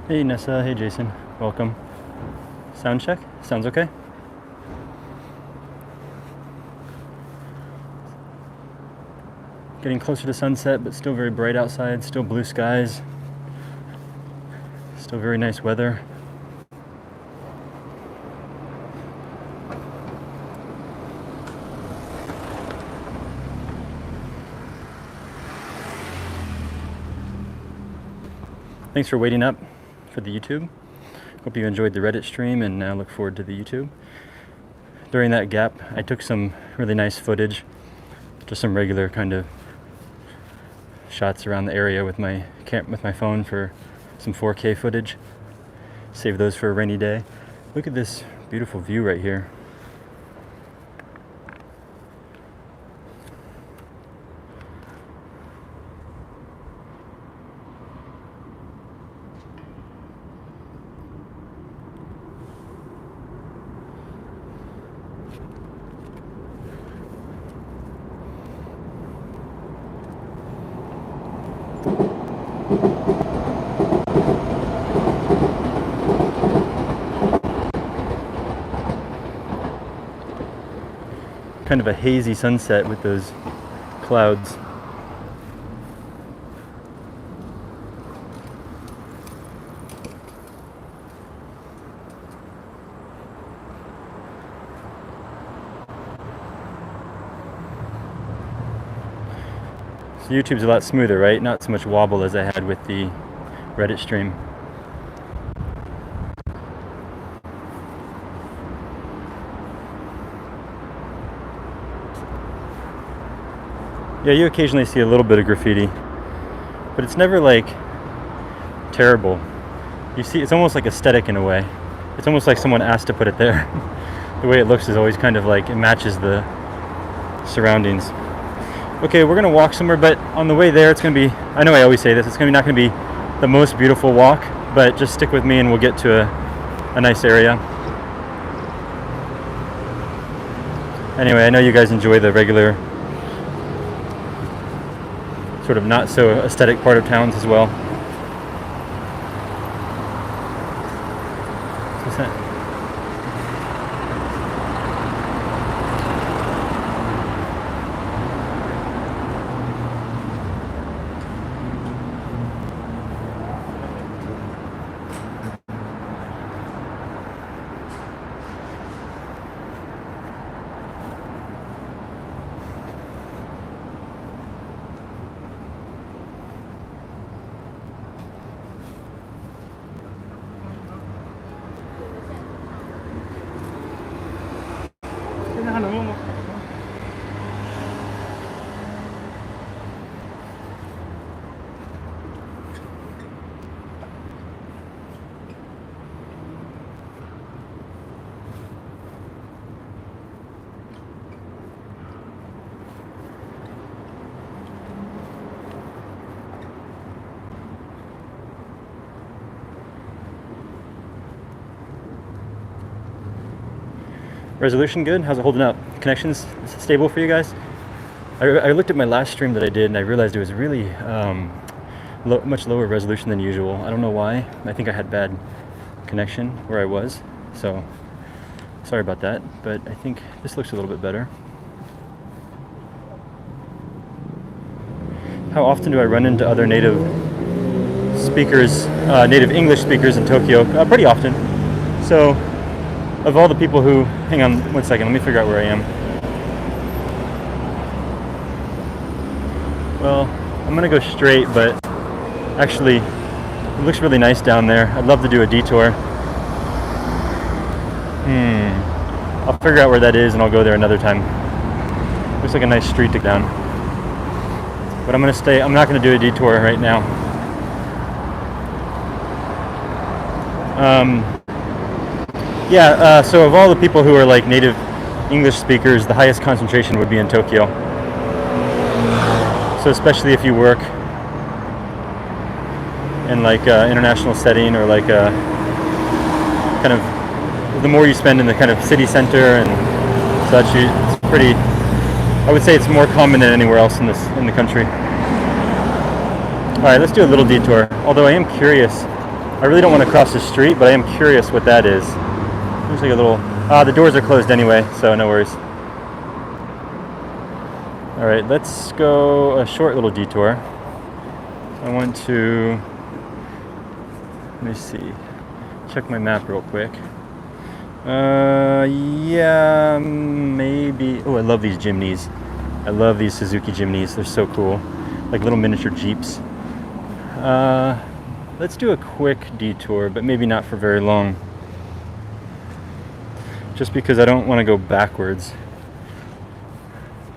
Hey Nessa, hey Jason, welcome. Sound check? Sounds okay? Getting closer to sunset, but still very bright outside, still blue skies, still very nice weather. Thanks for waiting up for the YouTube. Hope you enjoyed the Reddit stream and now look forward to the YouTube. During that gap, I took some really nice footage, just some regular kind of shots around the area with my phone for some 4K footage. Save those for a rainy day. Look at this beautiful view right here. Kind of a hazy sunset with those clouds. So YouTube's a lot smoother, right? Not so much wobble as I had with the Reddit stream. Yeah, you occasionally see a little bit of graffiti, but it's never like terrible. You see, it's almost like aesthetic in a way. It's almost like someone asked to put it there. The way it looks is always kind of like it matches the surroundings. Okay, we're gonna walk somewhere, but on the way there, it's gonna be, I know I always say this, it's not gonna be the most beautiful walk, but just stick with me and we'll get to a nice area. Anyway, I know you guys enjoy the regular sort of not so aesthetic part of towns as well. What's that? Resolution good? How's it holding up? Connections stable for you guys? I looked at my last stream that I did and I realized it was really much lower resolution than usual. I don't know why. I think I had bad connection where I was, so sorry about that, but I think this looks a little bit better. How often do I run into other native speakers, native English speakers in Tokyo? Pretty often. So, of all the people who, hang on one second, let me figure out where I am. Well, I'm gonna go straight, but actually, it looks really nice down there. I'd love to do a detour. I'll figure out where that is and I'll go there another time. Looks like a nice street to go down. But I'm not gonna do a detour right now. So of all the people who are like native English speakers, the highest concentration would be in Tokyo. So especially if you work in like an international setting or like a kind of, the more you spend in the kind of city center and such, it's pretty, I would say it's more common than anywhere else in the country. All right, let's do a little detour. Although I am curious, I really don't want to cross the street, but I am curious what that is. Looks like a little... the doors are closed anyway, so no worries. Alright, let's go a short little detour. I want to... Let me see. Check my map real quick. Yeah, maybe... Oh, I love these Jimneys. I love these Suzuki Jimneys. They're so cool. Like little miniature Jeeps. Let's do a quick detour, but maybe not for very long. Just because I don't want to go backwards.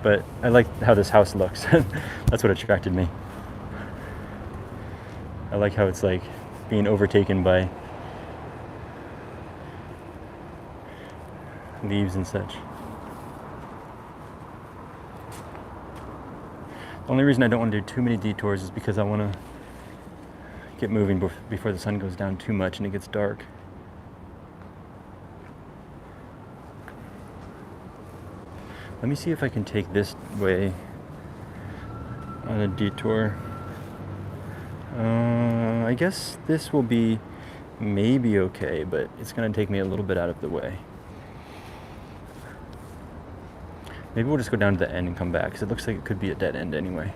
But I like how this house looks. That's what attracted me. I like how it's like being overtaken by leaves and such. The only reason I don't want to do too many detours is because I want to get moving before the sun goes down too much and it gets dark. Let me see if I can take this way on a detour. I guess this will be maybe okay, but it's going to take me a little bit out of the way. Maybe we'll just go down to the end and come back, because it looks like it could be a dead end anyway.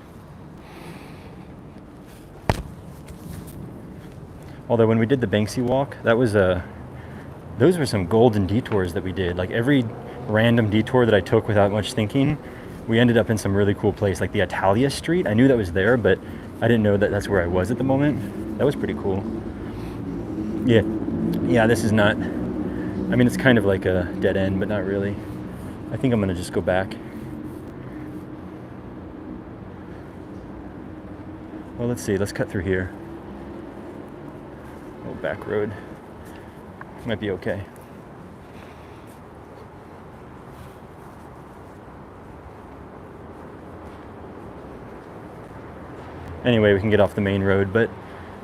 Although when we did the Banksy walk, that was those were some golden detours that we did. Like every random detour that I took without much thinking, we ended up in some really cool place, like the Italia Street. I knew that was there, but I didn't know that that's where I was at the moment. That was pretty cool. Yeah, this is not, I mean, it's kind of like a dead end, but not really. I think I'm gonna just go back. Well, let's see, let's cut through here. Oh, back road. Might be okay. Anyway, we can get off the main road, but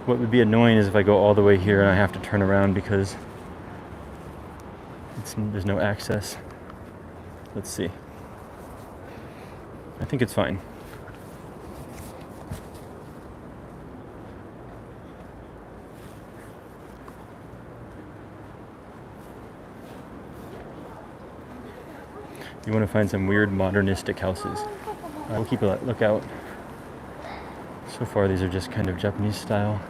what would be annoying is if I go all the way here and I have to turn around because there's no access. Let's see. I think it's fine. You want to find some weird modernistic houses. We'll keep a lookout. So far, these are just kind of Japanese style.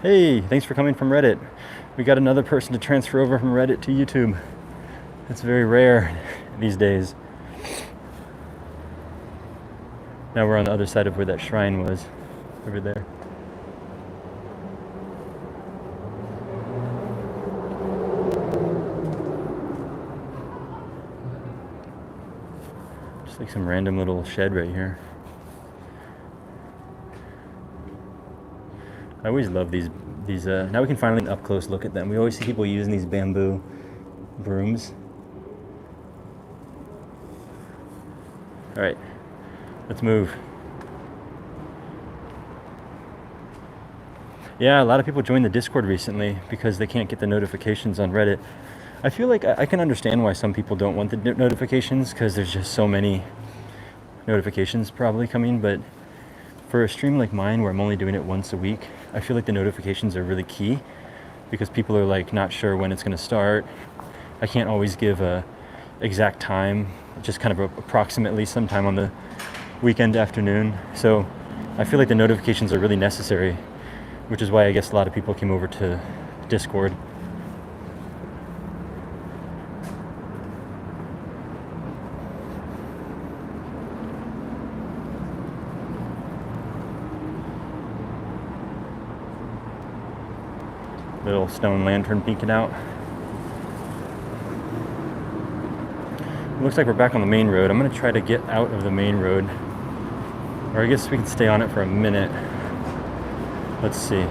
Hey, thanks for coming from Reddit. We got another person to transfer over from Reddit to YouTube. That's very rare these days. Now we're on the other side of where that shrine was, over there. Just like some random little shed right here. I always love these now we can finally up close look at them. We always see people using these bamboo brooms. All right, let's move. Yeah, a lot of people joined the Discord recently because they can't get the notifications on Reddit. I feel like I can understand why some people don't want the notifications, because there's just so many notifications probably coming, but for a stream like mine where I'm only doing it once a week, I feel like the notifications are really key, because people are like not sure when it's going to start. I can't always give a exact time, just kind of approximately sometime on the weekend afternoon. So I feel like the notifications are really necessary, which is why I guess a lot of people came over to Discord. Little stone lantern peeking out. It looks like we're back on the main road. I'm going to try to get out of the main road. Or I guess we can stay on it for a minute. Let's see.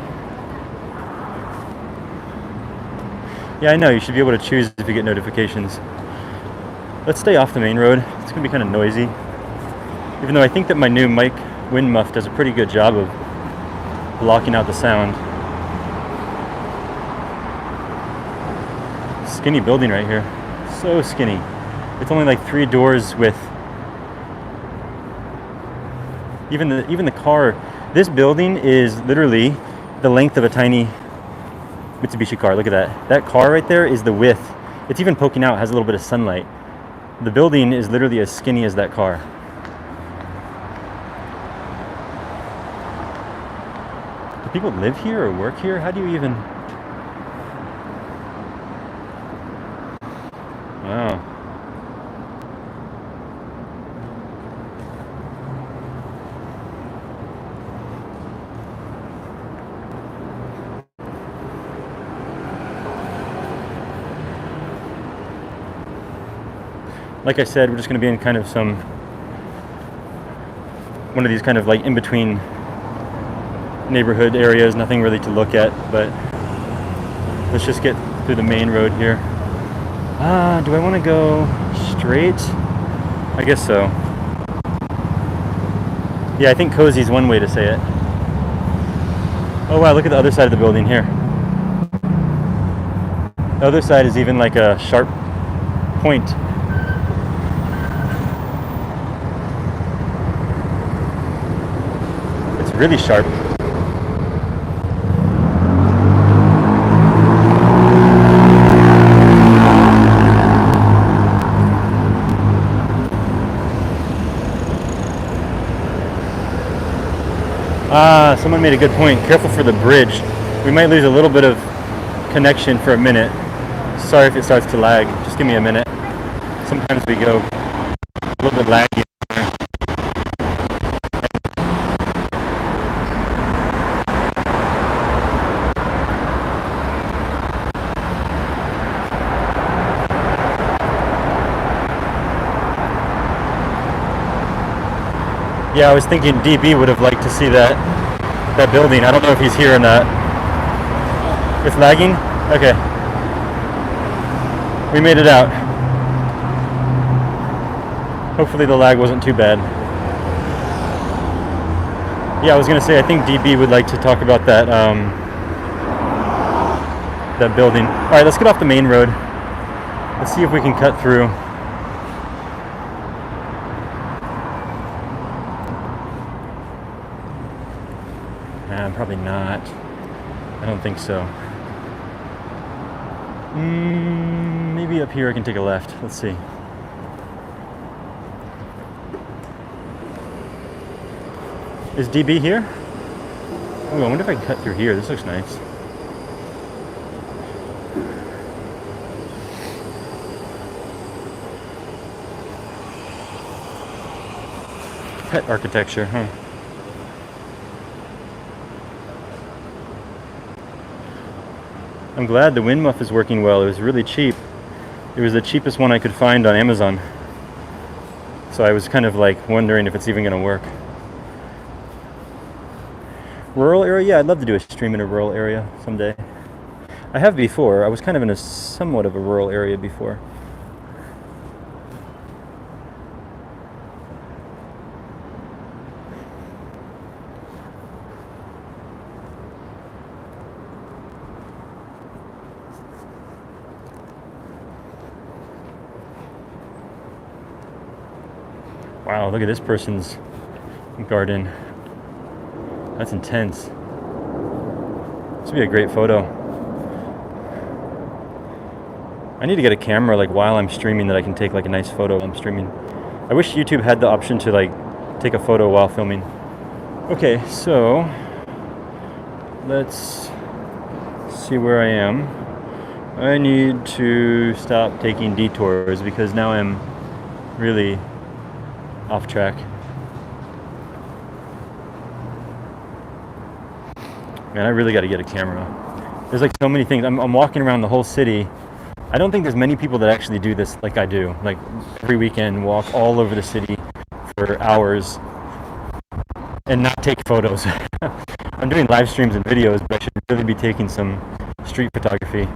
Yeah, I know, you should be able to choose if you get notifications. Let's stay off the main road. It's going to be kind of noisy. Even though I think that my new mic wind muff does a pretty good job of blocking out the sound. Skinny building right here. So skinny. It's only like 3 doors with... Even the car This building is literally the length of a tiny Mitsubishi car. Look at that. That car right there is the width. It's even poking out, has a little bit of sunlight. The building is literally as skinny as that car. Do people live here or work here? How do you even... Wow. Like I said, we're just going to be in kind of one of these kind of like in-between neighborhood areas, nothing really to look at, but let's just get through the main road here. Do I want to go straight? I guess so. Yeah, I think cozy is one way to say it. Oh wow, look at the other side of the building here. The other side is even like a sharp point. It's really sharp. Someone made a good point. Careful for the bridge. We might lose a little bit of connection for a minute. Sorry if it starts to lag. Just give me a minute. Sometimes we go a little bit laggy. Yeah, I was thinking DB would have liked to see that building. I don't know if he's here or not. It's lagging? Okay. We made it out. Hopefully the lag wasn't too bad. Yeah, I was gonna say I think DB would like to talk about that that building. All right, let's get off the main road. Let's see if we can cut through. Probably not. I don't think so. Maybe up here I can take a left. Let's see. Is DB here? Oh, I wonder if I can cut through here. This looks nice. Pet architecture, huh? I'm glad the wind muff is working well. It was really cheap. It was the cheapest one I could find on Amazon. So I was kind of like wondering if it's even gonna work. Rural area? Yeah, I'd love to do a stream in a rural area someday. I have before. I was kind of in a somewhat of a rural area before. Wow, look at this person's garden. That's intense. This would be a great photo. I need to get a camera like while I'm streaming that I can take like a nice photo while I'm streaming. I wish YouTube had the option to like take a photo while filming. Okay, so let's see where I am. I need to stop taking detours because now I'm really off track. Man, I really got to get a camera. There's like so many things. I'm walking around the whole city. I don't think there's many people that actually do this like I do. Like every weekend, walk all over the city for hours and not take photos. I'm doing live streams and videos, but I should really be taking some street photography.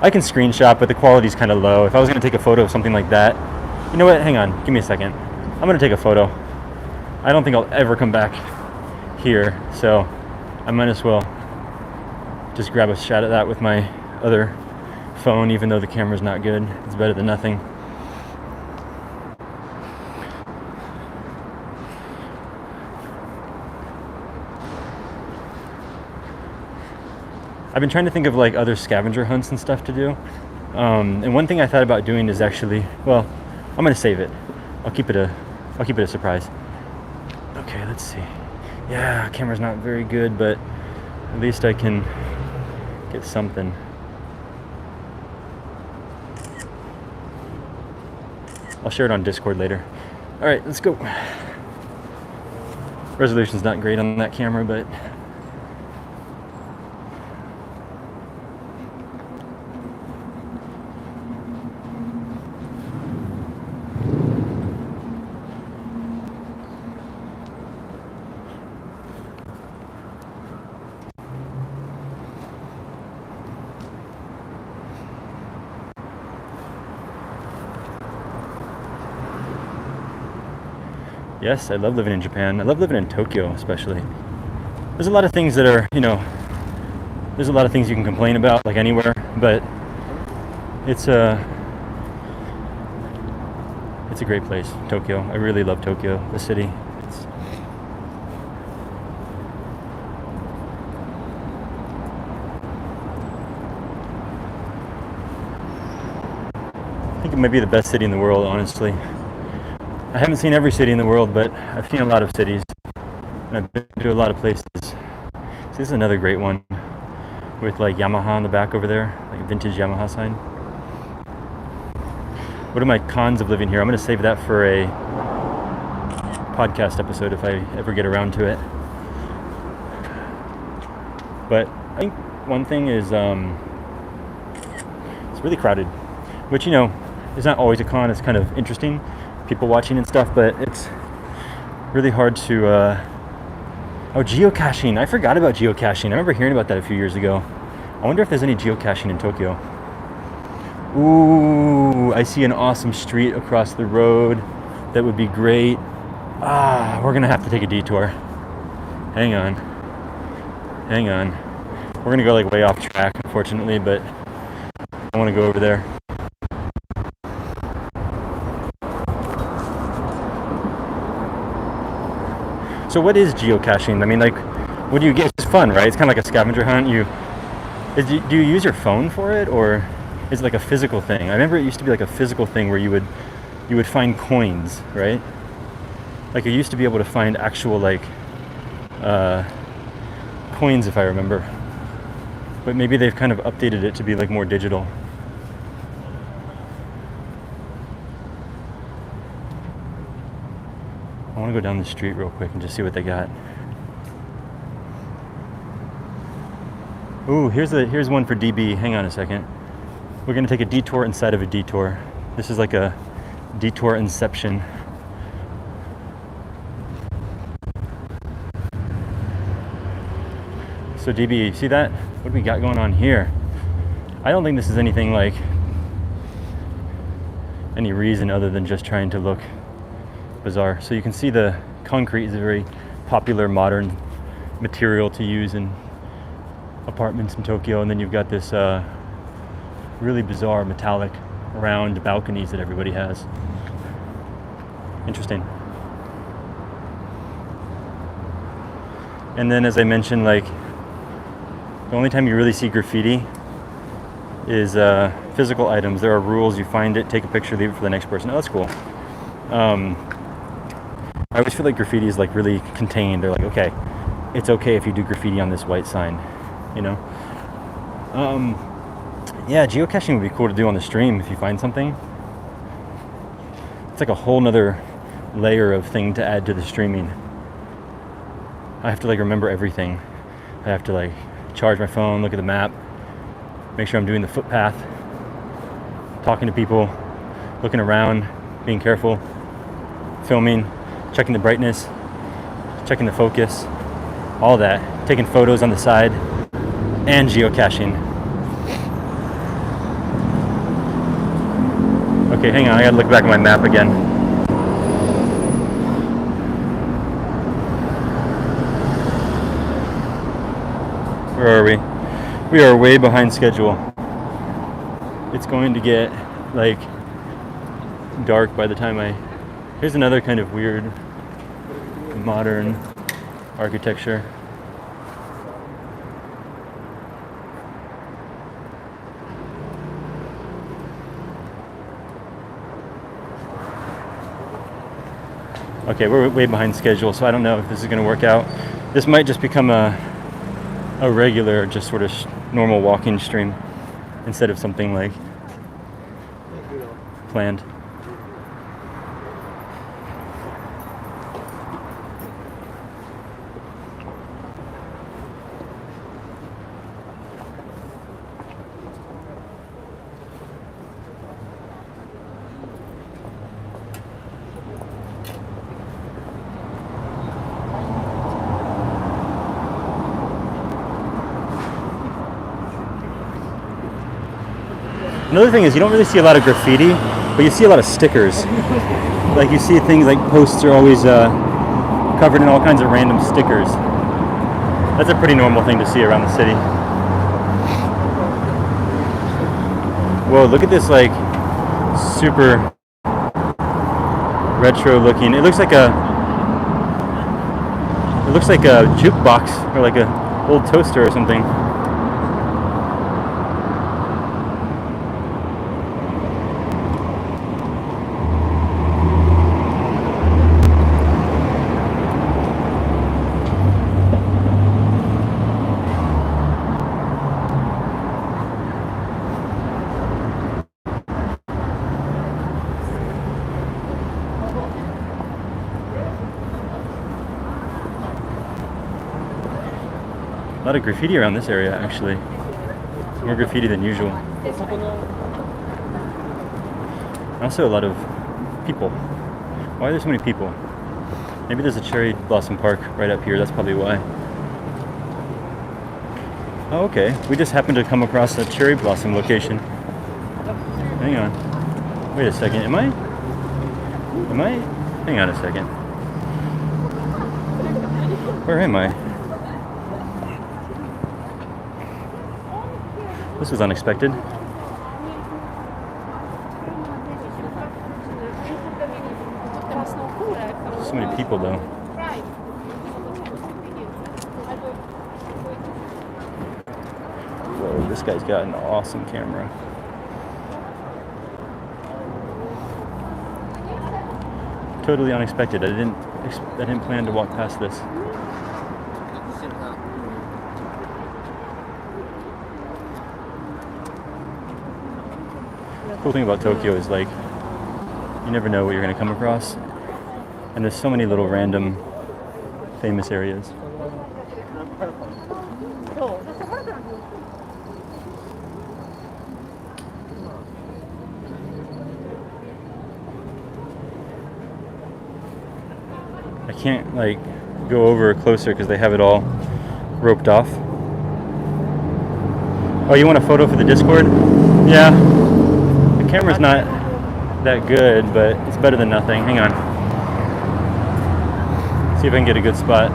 I can screenshot, but the quality's kind of low. If I was going to take a photo of something like that, you know what? Hang on. Give me a second. I'm going to take a photo. I don't think I'll ever come back here, so I might as well just grab a shot at that with my other phone, even though the camera's not good. It's better than nothing. I've been trying to think of like other scavenger hunts and stuff to do. And one thing I thought about doing is actually, well, I'm gonna save it. I'll keep it a surprise. Okay, let's see. Yeah, camera's not very good, but at least I can get something. I'll share it on Discord later. All right, let's go. Resolution's not great on that camera, but yes, I love living in Japan. I love living in Tokyo, especially. There's a lot of things that are, there's a lot of things you can complain about, like anywhere, but it's a great place, Tokyo. I really love Tokyo, the city. I think it might be the best city in the world, honestly. I haven't seen every city in the world, but I've seen a lot of cities, and I've been to a lot of places. So this is another great one, with like Yamaha on the back over there, like a vintage Yamaha sign. What are my cons of living here? I'm going to save that for a podcast episode if I ever get around to it. But I think one thing is it's really crowded, which, is not always a con. It's kind of interesting, people watching and stuff, but it's really hard to geocaching. I forgot about geocaching. I remember hearing about that a few years ago. I wonder if there's any geocaching in Tokyo. Ooh, I see an awesome street across the road. That would be great. We're gonna have to take a detour. Hang on. We're gonna go like way off track, unfortunately, but I want to go over there. So what is geocaching? I mean, like, what do you get? It's fun, right? It's kind of like a scavenger hunt. Do you use your phone for it, or is it like a physical thing? I remember it used to be like a physical thing where you would find coins, right? Like you used to be able to find actual like coins, if I remember. But maybe they've kind of updated it to be like more digital. I want to go down the street real quick and just see what they got. Ooh, here's one for DB. Hang on a second. We're going to take a detour inside of a detour. This is like a detour inception. So DB, you see that? What do we got going on here? I don't think this is anything like any reason other than just trying to look bizarre. So you can see the concrete is a very popular modern material to use in apartments in Tokyo, and then you've got this really bizarre metallic round balconies that everybody has. Interesting. And then, as I mentioned, like the only time you really see graffiti is physical items. There are rules. You find it, take a picture, leave it for the next person. Oh, that's cool. I always feel like graffiti is like really contained. They're like, okay, it's okay if you do graffiti on this white sign, Yeah, geocaching would be cool to do on the stream if you find something. It's like a whole nother layer of thing to add to the streaming. I have to like remember everything. I have to like charge my phone, look at the map, make sure I'm doing the footpath, talking to people, looking around, being careful, filming, checking the brightness, checking the focus, all that, taking photos on the side, and geocaching. Okay, hang on, I gotta look back at my map again. Where are we? We are way behind schedule. It's going to get like dark by the time here's another kind of weird modern architecture. Okay, we're way behind schedule, so I don't know if this is going to work out. This might just become a regular, just sort of normal walking stream instead of something like planned. Another thing is you don't really see a lot of graffiti, but you see a lot of stickers. Like you see things like posts are always covered in all kinds of random stickers. That's a pretty normal thing to see around the city. Whoa, look at this like super retro looking. It looks like a jukebox or like a old toaster or something. A lot of graffiti around this area, actually. More graffiti than usual. Also a lot of people. Why are there so many people? Maybe there's a cherry blossom park right up here. That's probably why. Oh, okay. We just happened to come across a cherry blossom location. Hang on. Wait a second. Am I? Hang on a second. Where am I? This was unexpected. So many people though. Whoa, this guy's got an awesome camera. Totally unexpected. I didn't plan to walk past this. Cool thing about Tokyo is like you never know what you're going to come across, and there's so many little random famous areas. I can't like go over closer because they have it all roped off. Oh, you want a photo for the Discord? Yeah. The camera's not that good, but it's better than nothing. Hang on. See if I can get a good spot.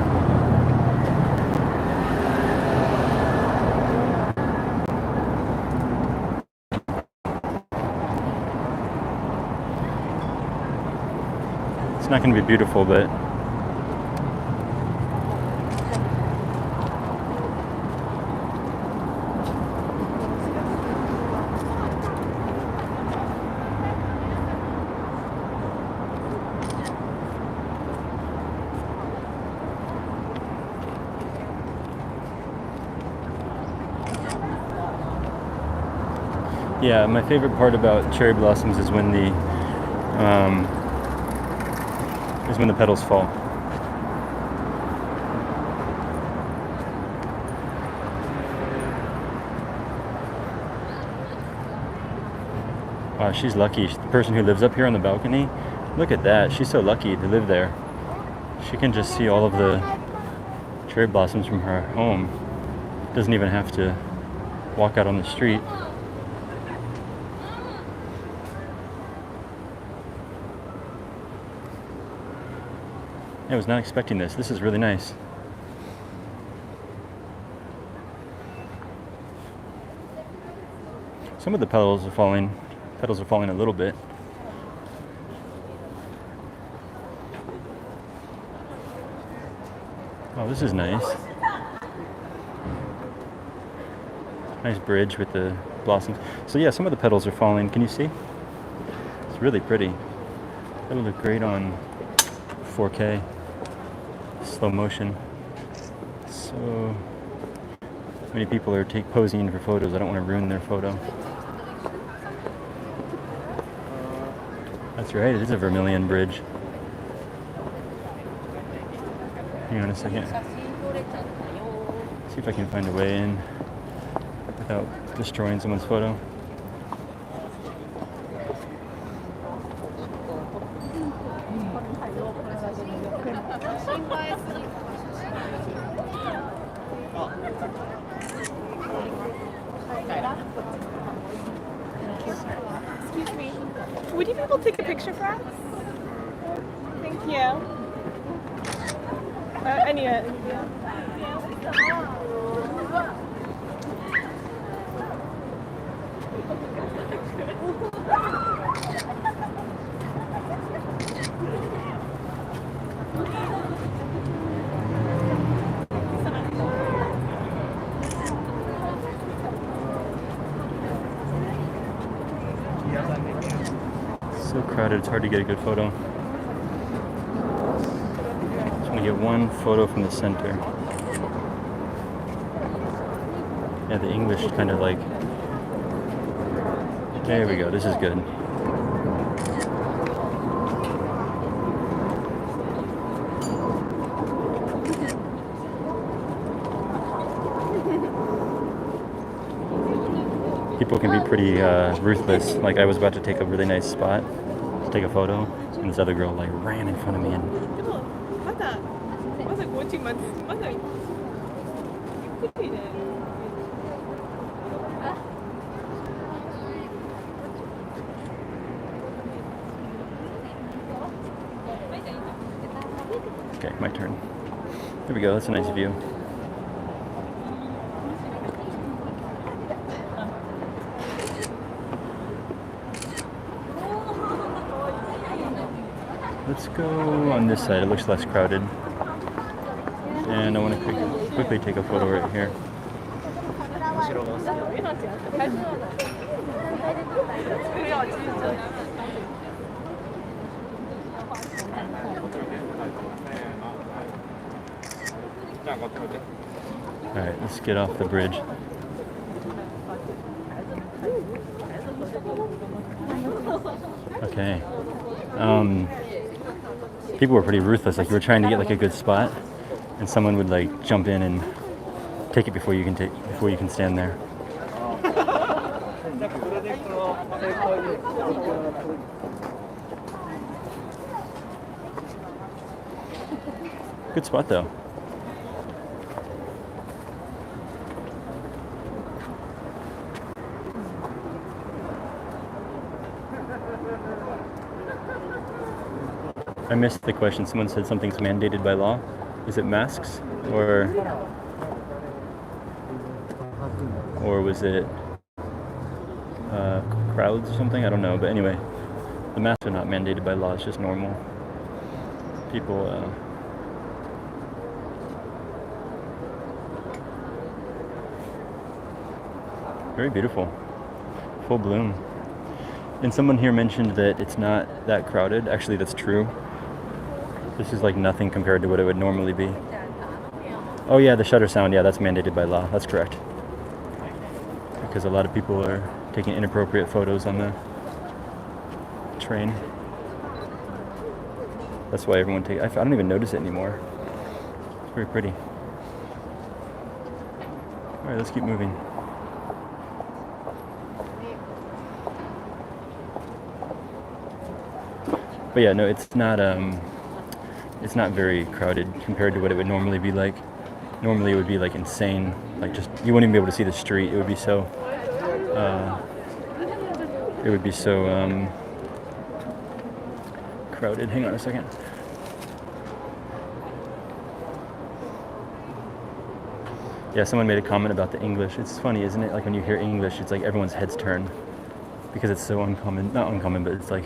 It's not going to be beautiful, but yeah, my favorite part about cherry blossoms is when the petals fall. Wow, she's lucky. The person who lives up here on the balcony, look at that. She's so lucky to live there. She can just see all of the cherry blossoms from her home. Doesn't even have to walk out on the street. I was not expecting this. This is really nice. Some of the petals are falling a little bit. Oh, this is nice. Nice bridge with the blossoms. So yeah, some of the petals are falling. Can you see? It's really pretty. It'll look great on 4K, slow motion. So many people are posing for photos. I don't want to ruin their photo. That's right, it is a Vermilion Bridge. Hang on a second. See if I can find a way in without destroying someone's photo. Excuse me. Would you be able to take a picture for us? Thank you. I need it. So crowded, it's hard to get a good photo. Just want to get one photo from the center. Yeah, the English kind of like... There we go, this is good. People can be pretty ruthless. Like I was about to take a really nice spot to take a photo, and this other girl like ran in front of me and okay, my turn. There we go, that's a nice view. Let's go on this side, it looks less crowded. And I want to quickly take a photo right here. Alright, let's get off the bridge. Okay. People were pretty ruthless. Like you were trying to get like a good spot, and someone would like jump in and take it before you can stand there. Good spot though. I missed the question. Someone said something's mandated by law. Is it masks or was it crowds or something? I don't know. But anyway, the masks are not mandated by law. It's just normal. People very beautiful. Full bloom. And someone here mentioned that it's not that crowded. Actually, that's true. This is like nothing compared to what it would normally be. Oh yeah, the shutter sound, yeah, that's mandated by law. That's correct. Because a lot of people are taking inappropriate photos on the train. That's why everyone I don't even notice it anymore. It's very pretty. Alright, let's keep moving. But yeah, no, it's not very crowded compared to what it would normally be like. Normally it would be like insane, like just you wouldn't even be able to see the street. It would be so crowded. Hang on a second. Yeah, someone made a comment about the English. It's funny, isn't it? Like when you hear English, it's like everyone's heads turn because it's so uncommon. Not uncommon, but it's like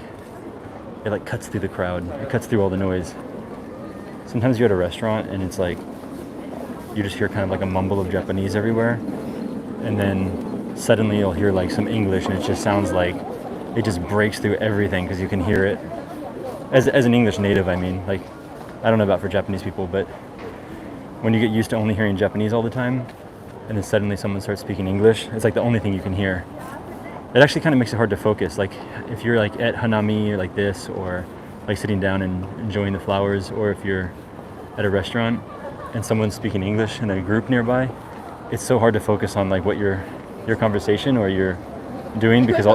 it like cuts through the crowd. It cuts through all the noise. Sometimes you're at a restaurant and it's like you just hear kind of like a mumble of Japanese everywhere, and then suddenly you'll hear like some English, and it just sounds like it just breaks through everything because you can hear it. As an English native, I mean, like I don't know about for Japanese people, but when you get used to only hearing Japanese all the time, and then suddenly someone starts speaking English, it's like the only thing you can hear. It actually kind of makes it hard to focus. Like if you're like at Hanami or like this, or like sitting down and enjoying the flowers, or if you're at a restaurant and someone's speaking English in a group nearby, it's so hard to focus on like what your conversation or you're doing, because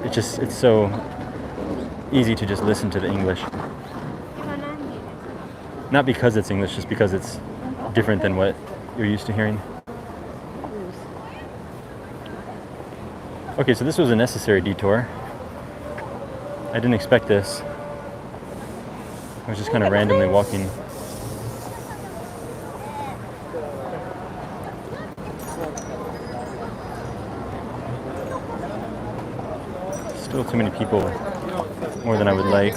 it's so easy to just listen to the English. Not because it's English, just because it's different than what you're used to hearing. Okay, so this was a necessary detour. I didn't expect this. I was just kind of randomly walking. Still too many people, more than I would like.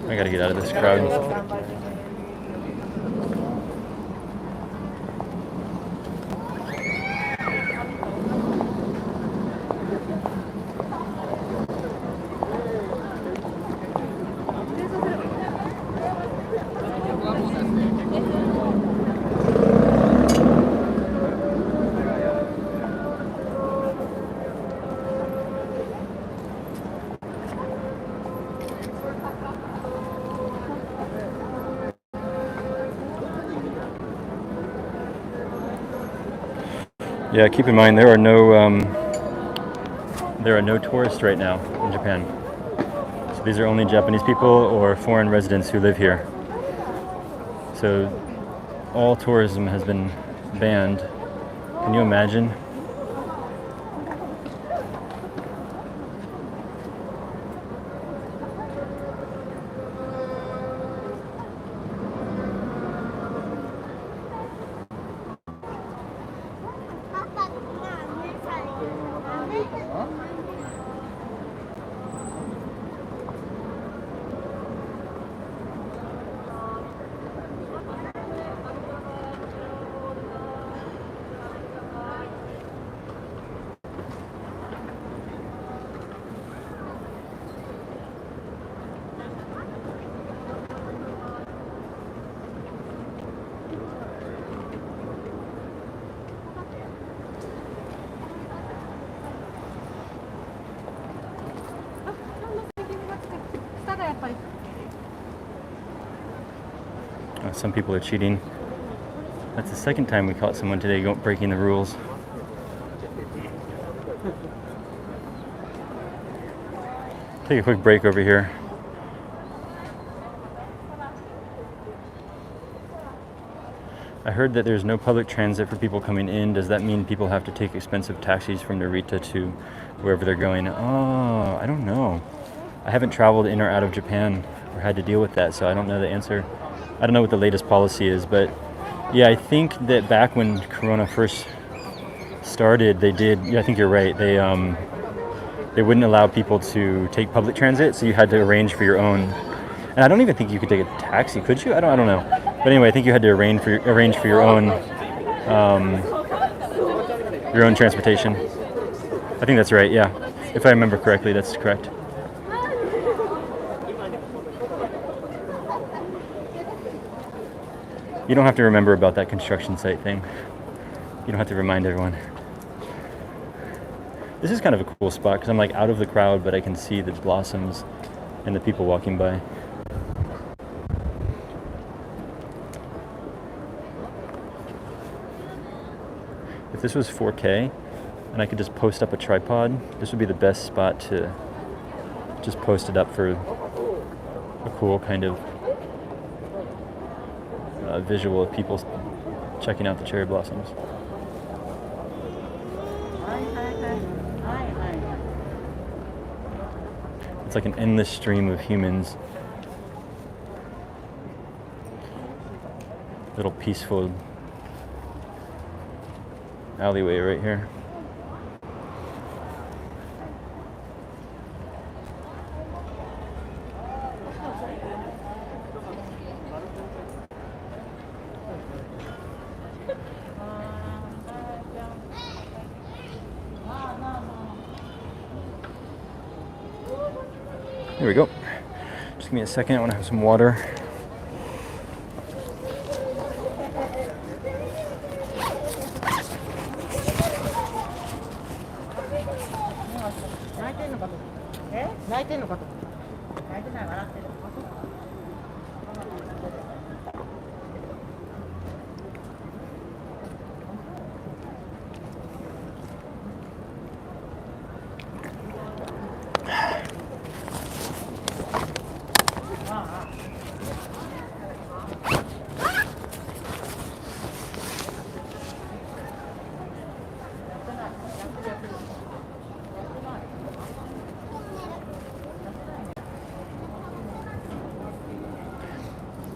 I gotta get out of this crowd. Yeah, keep in mind there are no tourists right now in Japan. So these are only Japanese people or foreign residents who live here. So all tourism has been banned. Can you imagine? Some people are cheating. That's the second time we caught someone today breaking the rules. Take a quick break over here. I heard that there's no public transit for people coming in. Does that mean people have to take expensive taxis from Narita to wherever they're going? Oh, I don't know. I haven't traveled in or out of Japan or had to deal with that, so I don't know the answer. I don't know what the latest policy is, but yeah, I think that back when Corona first started, they did. Yeah, I think you're right. They wouldn't allow people to take public transit, so you had to arrange for your own. And I don't even think you could take a taxi, could you? I don't know. But anyway, I think you had to arrange for your own transportation. I think that's right. Yeah, if I remember correctly, that's correct. You don't have to remember about that construction site thing. You don't have to remind everyone. This is kind of a cool spot because I'm like out of the crowd, but I can see the blossoms and the people walking by. If this was 4K and I could just post up a tripod, this would be the best spot to just post it up for a cool kind of visual of people checking out the cherry blossoms. It's like an endless stream of humans. Little peaceful alleyway right here. Here we go. Just give me a second. I want to have some water.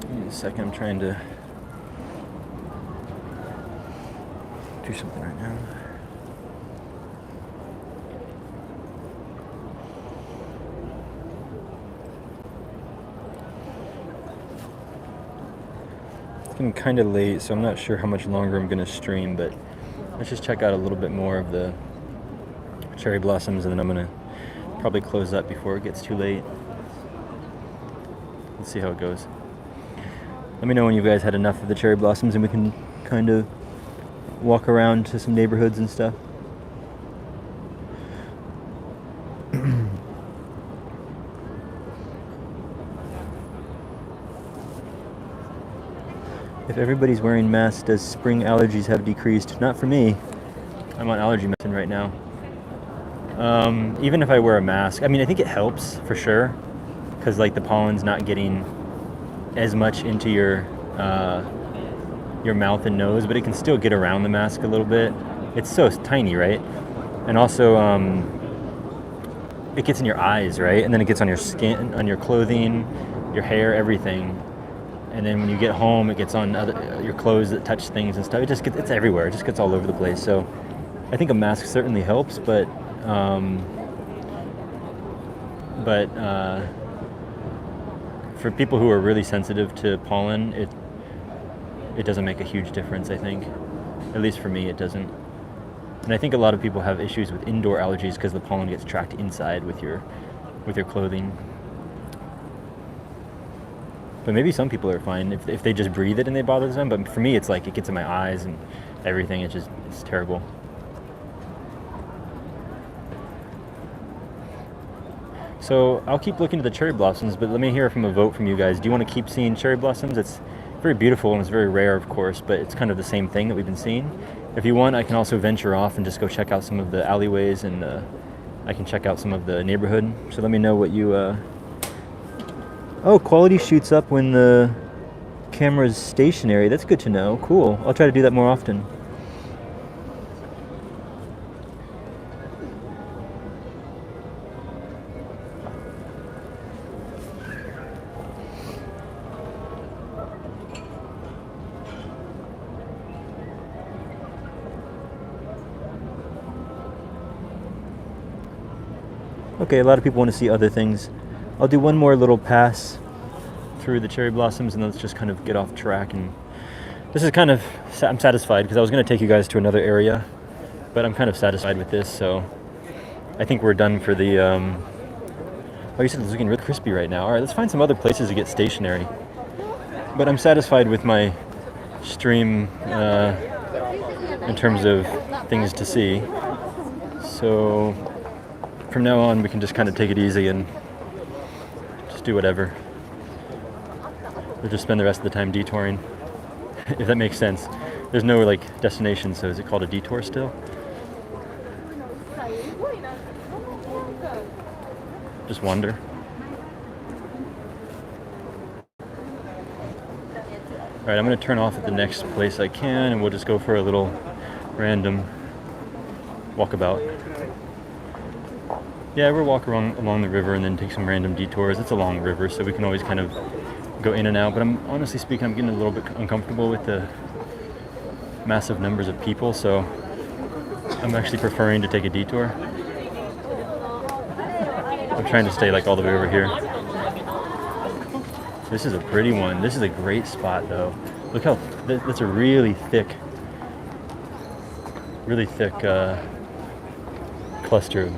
Give me a second, I'm trying to do something right now. It's getting kind of late, so I'm not sure how much longer I'm going to stream, but let's just check out a little bit more of the cherry blossoms, and then I'm going to probably close up before it gets too late. Let's see how it goes. Let me know when you guys had enough of the cherry blossoms and we can kind of walk around to some neighborhoods and stuff. If everybody's wearing masks, does spring allergies have decreased? Not for me. I'm on allergy medicine right now. Even if I wear a mask, I mean, I think it helps for sure, because like the pollen's not getting as much into your mouth and nose, but it can still get around the mask a little bit. It's so tiny, right? And also, it gets in your eyes, right? And then it gets on your skin, on your clothing, your hair, everything. And then when you get home, it gets on your clothes that touch things and stuff. It's everywhere. It just gets all over the place. So I think a mask certainly helps, but for people who are really sensitive to pollen, it doesn't make a huge difference, I think. At least for me, it doesn't. And I think a lot of people have issues with indoor allergies because the pollen gets trapped inside with your clothing. But maybe some people are fine if they just breathe it and it bothers them. But for me, it's like it gets in my eyes and everything. It's terrible. So I'll keep looking at the cherry blossoms, but let me hear from a vote from you guys. Do you want to keep seeing cherry blossoms? It's very beautiful and it's very rare, of course, but it's kind of the same thing that we've been seeing. If you want, I can also venture off and just go check out some of the alleyways, and I can check out some of the neighborhood. So let me know what you... Oh, quality shoots up when the camera's stationary. That's good to know. Cool. I'll try to do that more often. Okay, a lot of people want to see other things. I'll do one more little pass through the cherry blossoms and let's just kind of get off track. And this is kind of, I'm satisfied because I was going to take you guys to another area, but I'm kind of satisfied with this, so I think we're done for the, oh, you said it's looking really crispy right now. All right, let's find some other places to get stationary. But I'm satisfied with my stream in terms of things to see. So from now on, we can just kind of take it easy and just do whatever. We'll just spend the rest of the time detouring, if that makes sense. There's no like destination, so is it called a detour still? Just wander. Alright, I'm going to turn off at the next place I can, and we'll just go for a little random walkabout. Yeah, we'll walk along the river and then take some random detours. It's a long river, so we can always kind of go in and out. But I'm honestly speaking, I'm getting a little bit uncomfortable with the massive numbers of people, so I'm actually preferring to take a detour. I'm trying to stay like all the way over here. This is a pretty one. This is a great spot, though. Look how that's a really thick cluster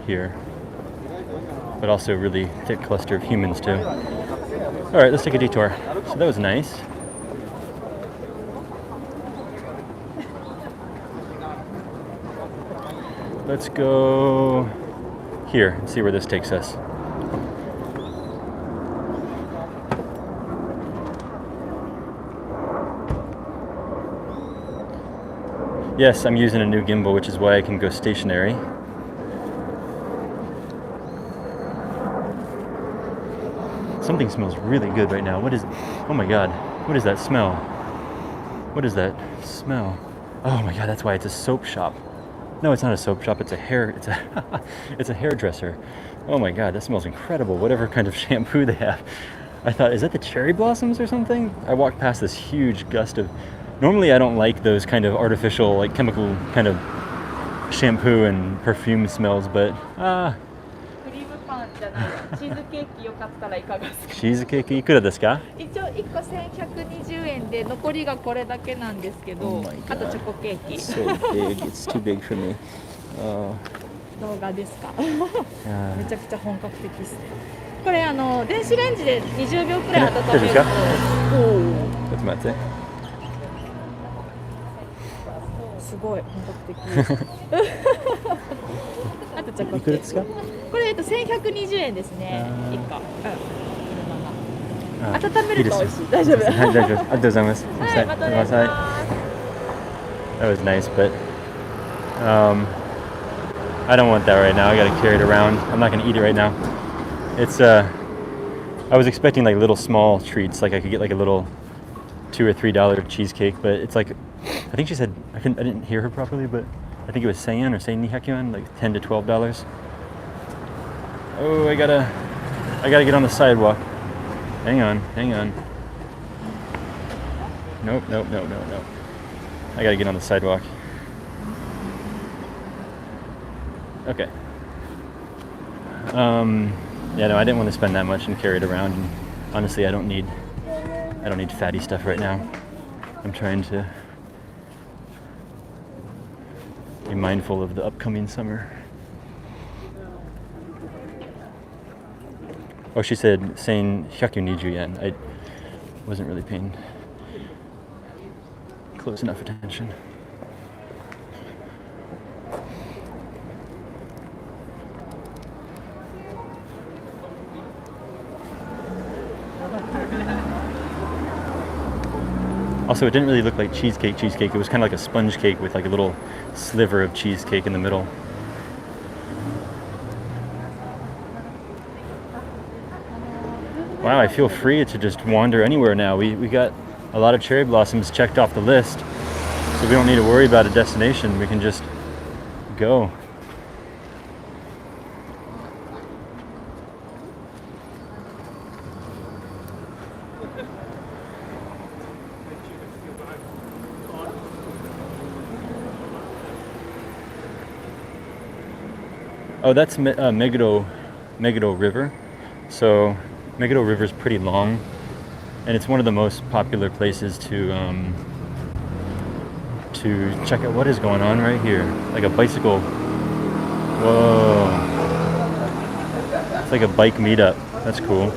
here, but also a really thick cluster of humans too. All right, let's take a detour. So that was nice. Let's go here and see where this takes us. Yes, I'm using a new gimbal, which is why I can go stationary. Something smells really good right now. What is... Oh my god. What is that smell? What is that smell? Oh my god, that's why it's a soap shop. No, it's not a soap shop. It's a it's a hairdresser. Oh my god, that smells incredible. Whatever kind of shampoo they have. I thought, is that the cherry blossoms or something? I walked past this huge gust of... Normally I don't like those kind of artificial, like chemical kind of shampoo and perfume smells, but クリームパンじゃないチーズケーキよかったらいかがですか？チーズケーキいくらですか？一応1個1120円で残りがこれだけなんですけど、 Oh my god. あとチョコケーキ。 So big, it's too big for me. 動画ですか？ Yeah. めちゃくちゃ本格的ですね。これ電子レンジで20秒くらい温めると。大丈夫ですか？おお。ちょっと待って。すごい本格的。あとチョコケーキ。いくらですか？これ1120円ですね。1個。あ、温めると美味しい。大丈夫。はい、大丈夫です。ありがとうございます。はい、またお願いします。 That was nice, but I don't want that right now. I gotta carry it around. I'm not gonna eat it right now. It's I was expecting like little small treats, like I could get like a little $2 or $3 cheesecake, but it's like, I think she said, I didn't hear her properly, but I think it was 1000 yen or 1200 yen, like $10 to $12. Oh, I gotta get on the sidewalk. Hang on. Nope. I gotta get on the sidewalk. Okay. Yeah, no, I didn't want to spend that much and carry it around. And honestly, I don't need fatty stuff right now. I'm trying to be mindful of the upcoming summer. Oh, she said saying 120 yen. I wasn't really paying close enough attention. Also, it didn't really look like cheesecake. It was kind of like a sponge cake with like a little sliver of cheesecake in the middle. Wow, I feel free to just wander anywhere now. We got a lot of cherry blossoms checked off the list, so we don't need to worry about a destination. We can just go. Oh, that's Meguro River. So Meguro River is pretty long, and it's one of the most popular places to check out what is going on right here. Like a bicycle. Whoa. It's like a bike meetup. That's cool.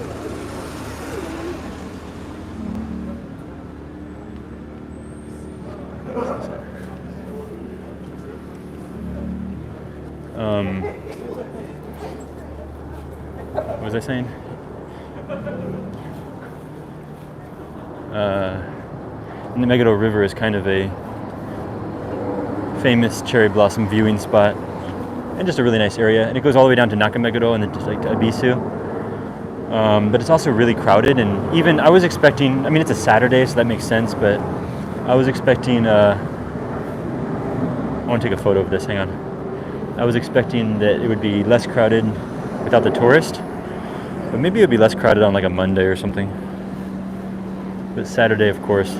What was I saying? The Meguro River is kind of a famous cherry blossom viewing spot, and just a really nice area. And it goes all the way down to Nakameguro and then just like to Abisu. But it's also really crowded, and even I was expecting. I mean, it's a Saturday, so that makes sense. But I was expecting. I want to take a photo of this. Hang on. I was expecting that it would be less crowded without the tourist, but maybe it would be less crowded on like a Monday or something. But Saturday, of course.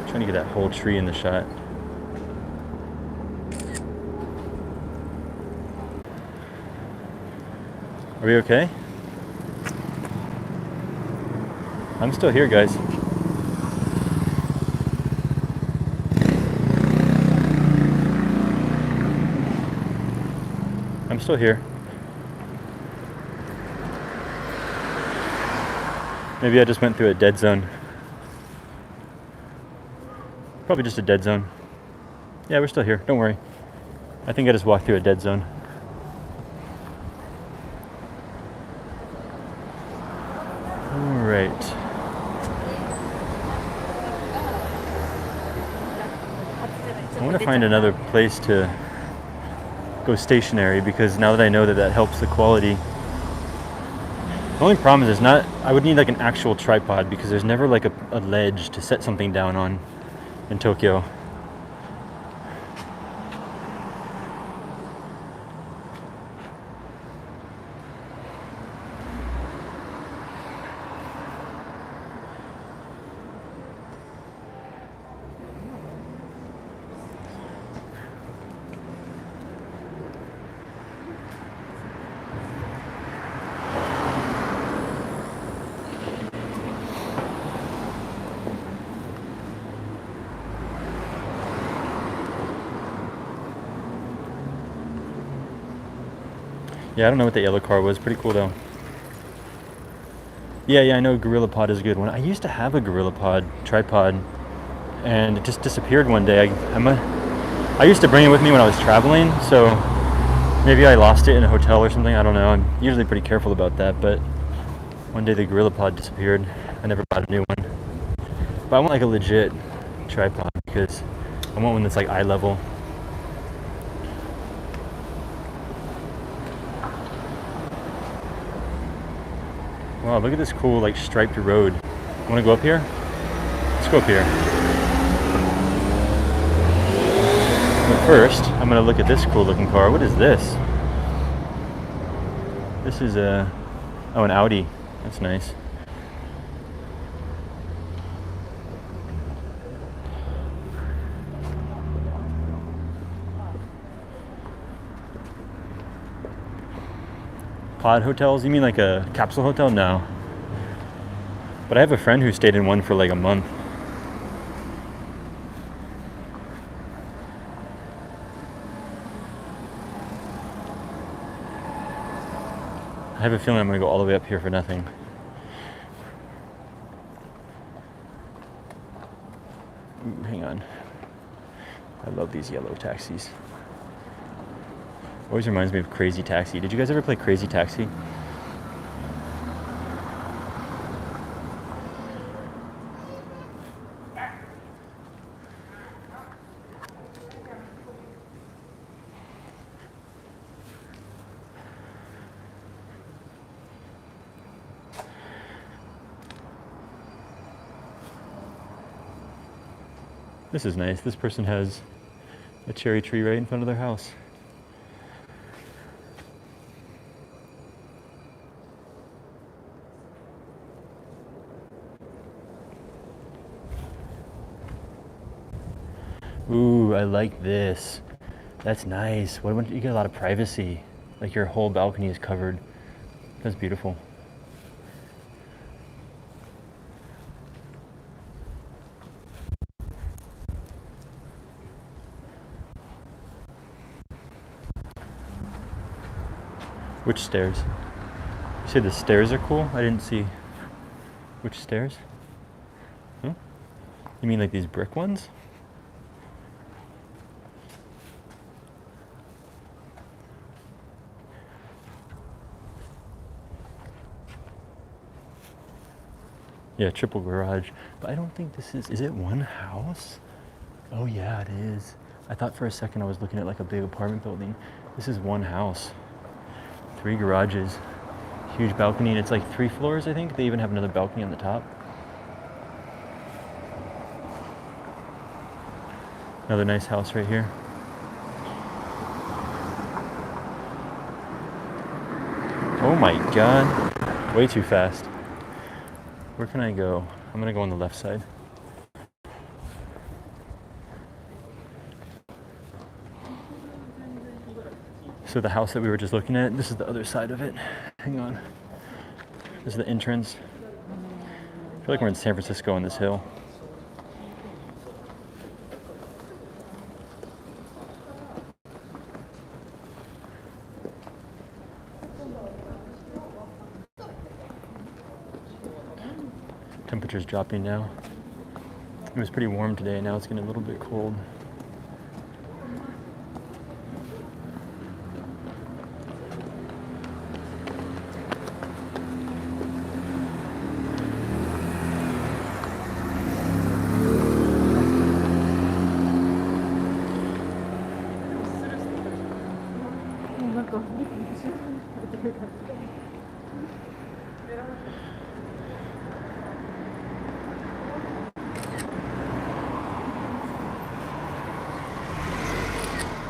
Trying to get that whole tree in the shot. Are we okay? I'm still here, guys. I'm still here. Maybe I just went through a dead zone. Probably just a dead zone. Yeah, we're still here. Don't worry. I think I just walked through a dead zone. All right. I want to find another place to go stationary because now that I know that that helps the quality. The only problem is I would need like an actual tripod because there's never like a ledge to set something down on in Tokyo. Yeah, I don't know what the yellow car was. Pretty cool though. Yeah, I know GorillaPod is a good one. I used to have a GorillaPod tripod, and it just disappeared one day. I used to bring it with me when I was traveling, so maybe I lost it in a hotel or something. I don't know. I'm usually pretty careful about that, but one day the GorillaPod disappeared. I never bought a new one. But I want like a legit tripod because I want one that's like eye level. Wow, look at this cool like striped road. Want to go up here? Let's go up here. But first, I'm going to look at this cool looking car. What is this? This is an Audi. That's nice. Pod hotels? You mean like a capsule hotel? No. But I have a friend who stayed in one for like a month. I have a feeling I'm going to go all the way up here for nothing. Ooh, hang on. I love these yellow taxis. Always reminds me of Crazy Taxi. Did you guys ever play Crazy Taxi? This is nice. This person has a cherry tree right in front of their house. Ooh, I like this. That's nice. You get a lot of privacy. Like your whole balcony is covered. That's beautiful. Which stairs? You say the stairs are cool? I didn't see. Which stairs? Huh? You mean like these brick ones? Yeah, triple garage. But I don't think this is it one house? Oh yeah, it is. I thought for a second I was looking at like a big apartment building. This is one house. 3 garages. Huge balcony, and it's like 3 floors, I think. They even have another balcony on the top. Another nice house right here. Oh my god. Way too fast. Where can I go? I'm gonna go on the left side. So the house that we were just looking at, this is the other side of it. Hang on. This is the entrance. I feel like we're in San Francisco on this hill. temperature's dropping now. It was pretty warm today, now it's getting a little bit cold.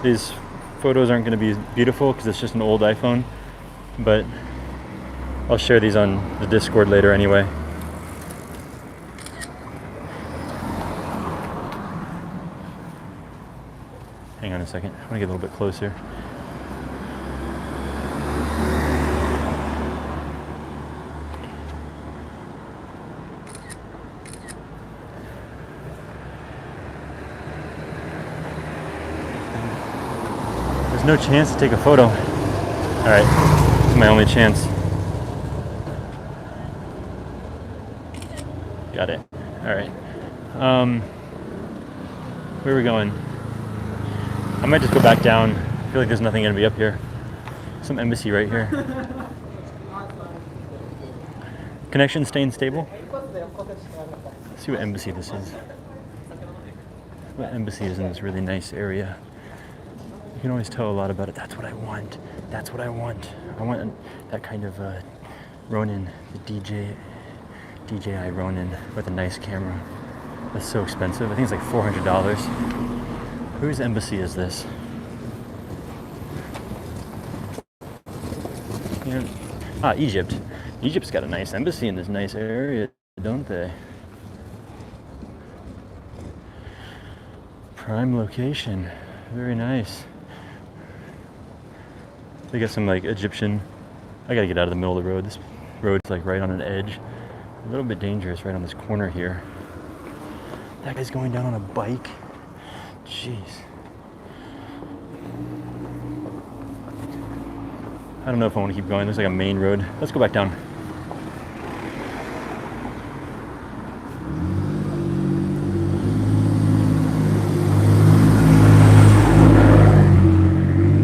These photos aren't going to be beautiful because it's just an old iPhone, but I'll share these on the Discord later anyway. Hang on a second, I want to get a little bit closer. There's no chance to take a photo. All right, this is my only chance. Got it. All right. Where are we going? I might just go back down. I feel like there's nothing gonna be up here. Some embassy right here. Connection staying stable. Let's see what embassy this is. What embassy is in this really nice area. You can always tell a lot about it. That's what I want. That's what I want. I want that kind of Ronin, the DJI Ronin with a nice camera. That's so expensive. I think it's like $400. Whose embassy is this? You know, Egypt. Egypt's got a nice embassy in this nice area, don't they? Prime location. Very nice. They got some like Egyptian. I gotta get out of the middle of the road. This road's like right on an edge. A little bit dangerous right on this corner here. That guy's going down on a bike. Jeez. I don't know if I want to keep going. There's like a main road. Let's go back down.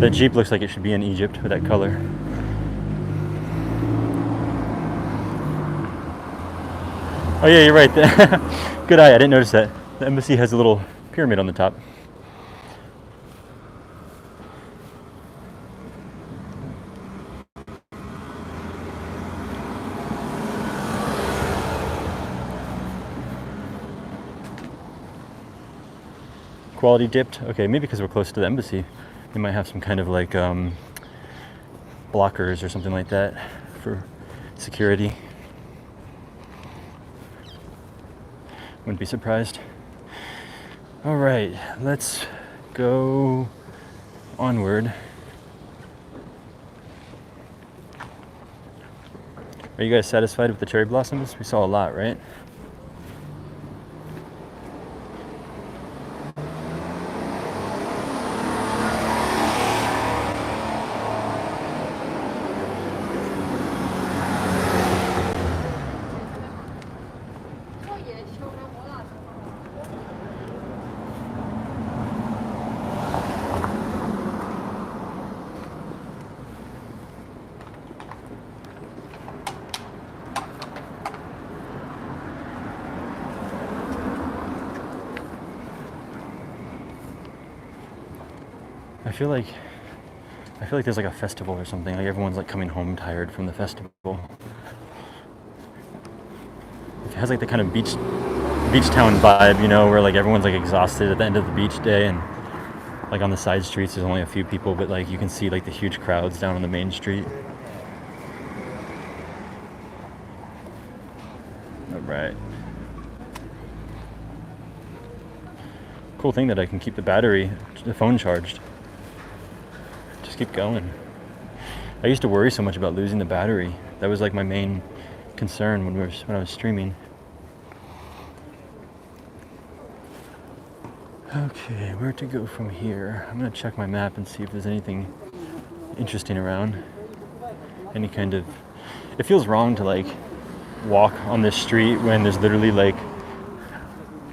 That Jeep looks like it should be in Egypt with that color. Oh yeah, you're right. Good eye, I didn't notice that. The embassy has a little pyramid on the top. Quality dipped. Okay, maybe because we're close to the embassy. They might have some kind of like blockers or something like that for security. Wouldn't be surprised. All right, let's go onward. Are you guys satisfied with the cherry blossoms? We saw a lot, right? I feel like there's like a festival or something. Like everyone's like coming home tired from the festival. It has like the kind of beach town vibe, you know, where like everyone's like exhausted at the end of the beach day, and like on the side streets there's only a few people, but like you can see like the huge crowds down on the main street. All right. Cool thing that I can keep the phone charged. Just keep going. I used to worry so much about losing the battery. That was like my main concern when I was streaming. Okay, where to go from here? I'm gonna check my map and see if there's anything interesting around. Any kind of... It feels wrong to like walk on this street when there's literally like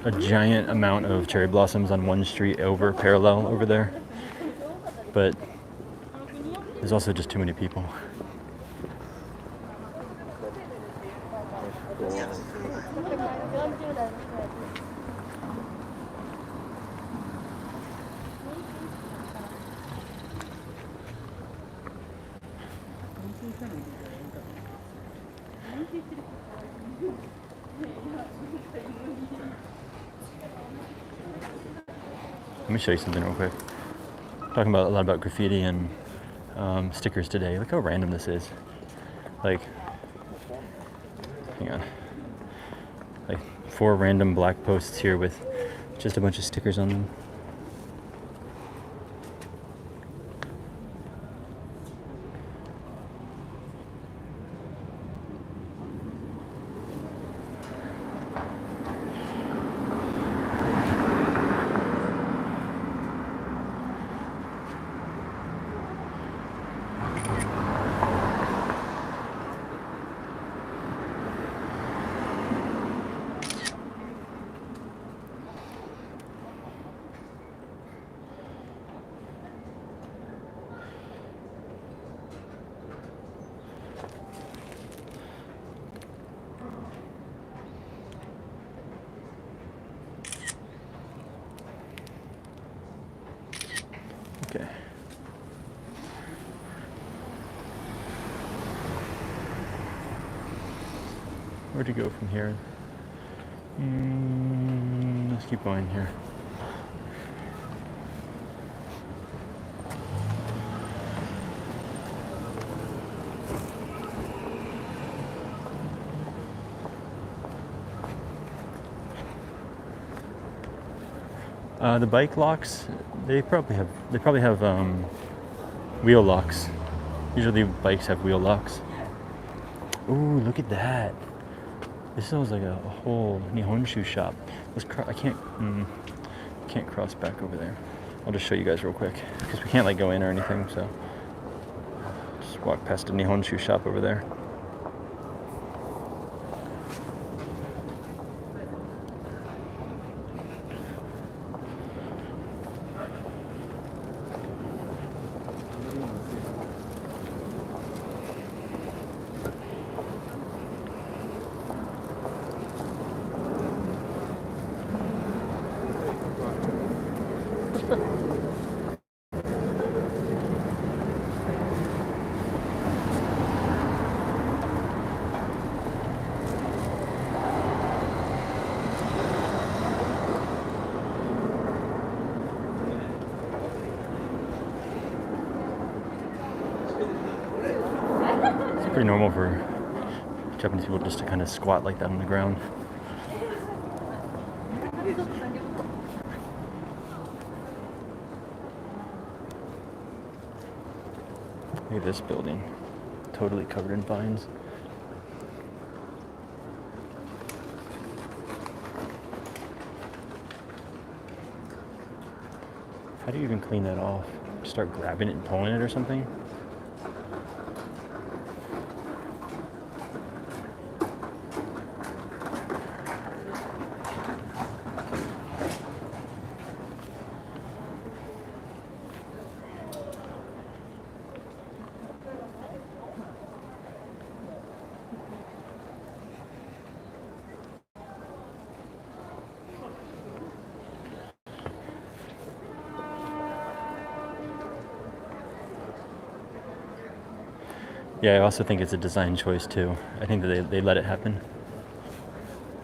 a giant amount of cherry blossoms on one street over parallel over there. But there's also just too many people. Let me show you something real quick. Talking about a lot about graffiti and stickers today. Look how random this is. Like, hang on. Like 4 random black posts here with just a bunch of stickers on them. Okay. Where'd you go from here? Let's keep going here. The bike locks, they probably have wheel locks. Usually bikes have wheel locks. Ooh, look at that. This sounds like a whole Nihonshu shop. I can't cross back over there. I'll just show you guys real quick because we can't like go in or anything. So just walk past a Nihonshu shop over there. Pretty normal for Japanese people just to kind of squat like that on the ground. Look at this building, totally covered in vines. How do you even clean that off? Start grabbing it and pulling it or something? Yeah, I also think it's a design choice too. I think that they let it happen.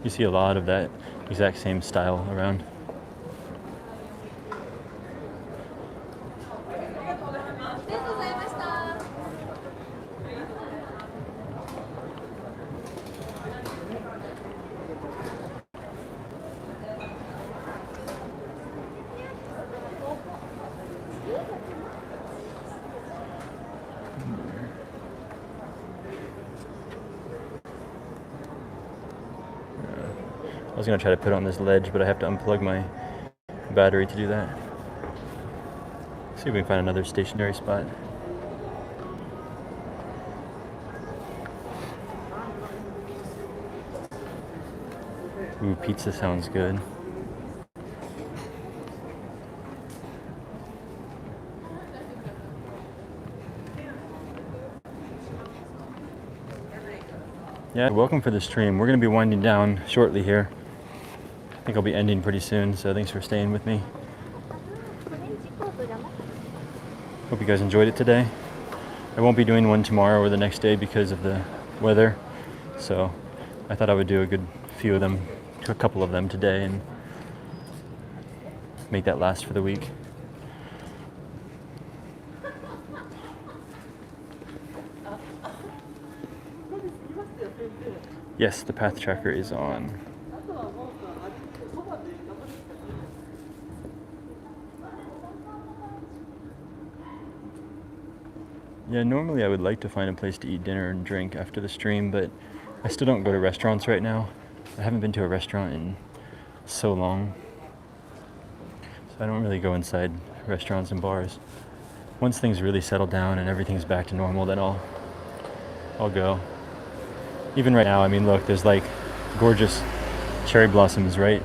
You see a lot of that exact same style around. I was gonna try to put it on this ledge, but I have to unplug my battery to do that. See if we can find another stationary spot. Ooh, pizza sounds good. Yeah, welcome for the stream. We're going to be winding down shortly here. I think I'll be ending pretty soon, so thanks for staying with me. Hope you guys enjoyed it today. I won't be doing one tomorrow or the next day because of the weather, so I thought I would do a good few of them, a couple of them today, and make that last for the week. Yes, the path tracker is on. Yeah, normally I would like to find a place to eat dinner and drink after the stream, but I still don't go to restaurants right now. I haven't been to a restaurant in so long, so I don't really go inside restaurants and bars. Once things really settle down and everything's back to normal, then I'll go. Even right now, I mean, look, there's like gorgeous cherry blossoms right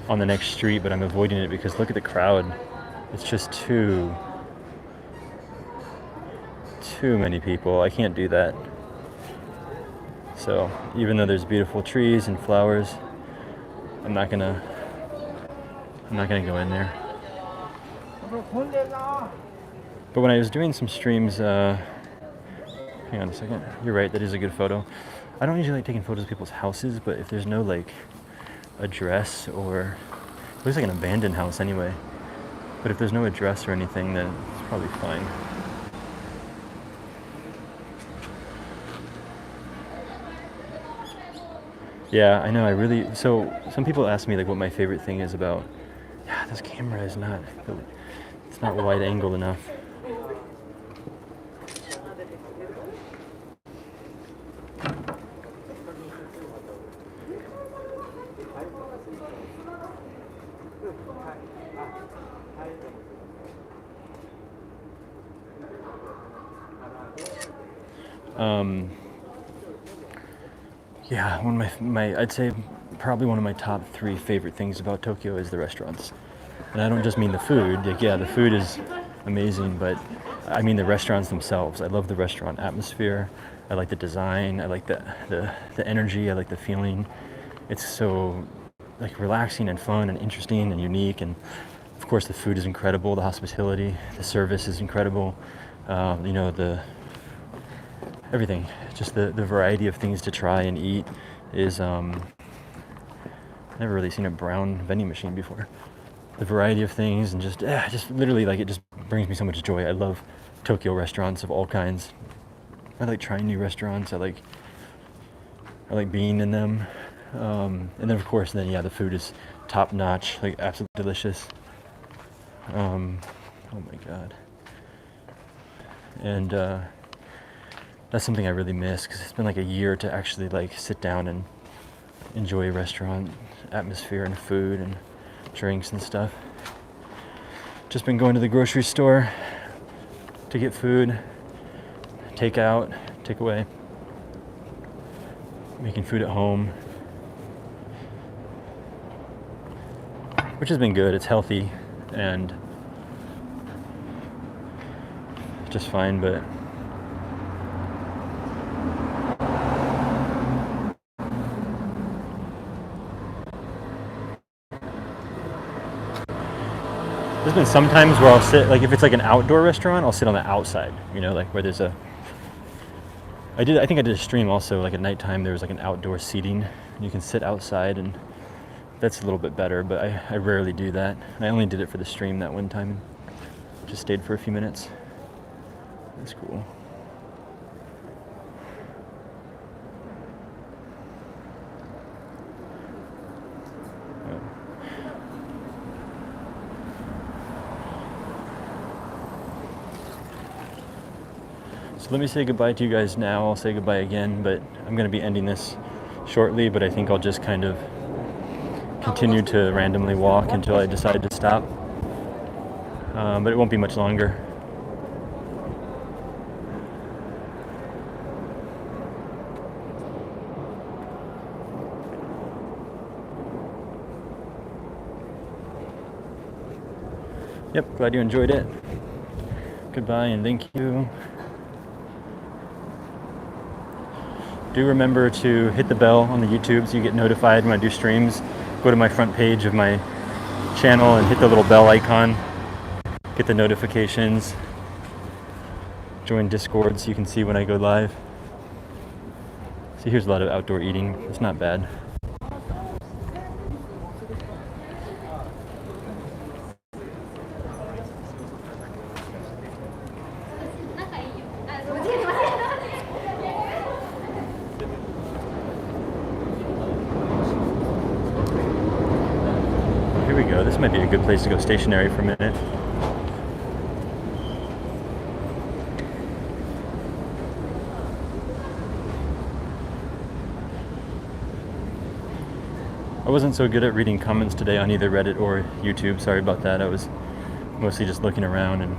on the next street, but I'm avoiding it because look at the crowd. It's just too many people. I can't do that. So even though there's beautiful trees and flowers, I'm not gonna go in there. But when I was doing some streams, hang on a second. You're right, that is a good photo. I don't usually like taking photos of people's houses, but if there's no like address, or it looks like an abandoned house anyway. But if there's no address or anything, then it's probably fine. Yeah, I know. So some people ask me like what my favorite thing is about. Yeah, this camera is not. It's not wide angle enough. Yeah, one of my I'd say probably one of my top 3 favorite things about Tokyo is the restaurants. And I don't just mean the food. Like, yeah, the food is amazing, but I mean the restaurants themselves. I love the restaurant atmosphere. I like the design. I like the energy. I like the feeling. It's so like relaxing and fun and interesting and unique. And of course, the food is incredible. The hospitality, the service is incredible. Everything. Just the variety of things to try and eat is. I've never really seen a brown vending machine before. The variety of things and just literally like it just brings me so much joy. I love Tokyo restaurants of all kinds. I like trying new restaurants. I like being in them. And then of course, the food is top notch, like absolutely delicious. Oh my god. And that's something I really miss because it's been like a year to actually like sit down and enjoy a restaurant atmosphere and food and drinks and stuff. Just been going to the grocery store to get food, take out, take away, making food at home, which has been good. It's healthy and just fine, but there's been some times where I'll sit, like if it's like an outdoor restaurant, I'll sit on the outside, like where there's I think I did a stream also, like at nighttime there was like an outdoor seating, and you can sit outside, and that's a little bit better, but I rarely do that. I only did it for the stream that one time, just stayed for a few minutes. That's cool. So let me say goodbye to you guys now. I'll say goodbye again, but I'm going to be ending this shortly, but I think I'll just kind of continue to randomly walk until I decide to stop. But it won't be much longer. Yep, glad you enjoyed it. Goodbye and thank you. Do remember to hit the bell on the YouTube so you get notified when I do streams. Go to my front page of my channel and hit the little bell icon. Get the notifications. Join Discord so you can see when I go live. See, here's a lot of outdoor eating. It's not bad. Here we go. This might be a good place to go stationary for a minute. I wasn't so good at reading comments today on either Reddit or YouTube. Sorry about that. I was mostly just looking around and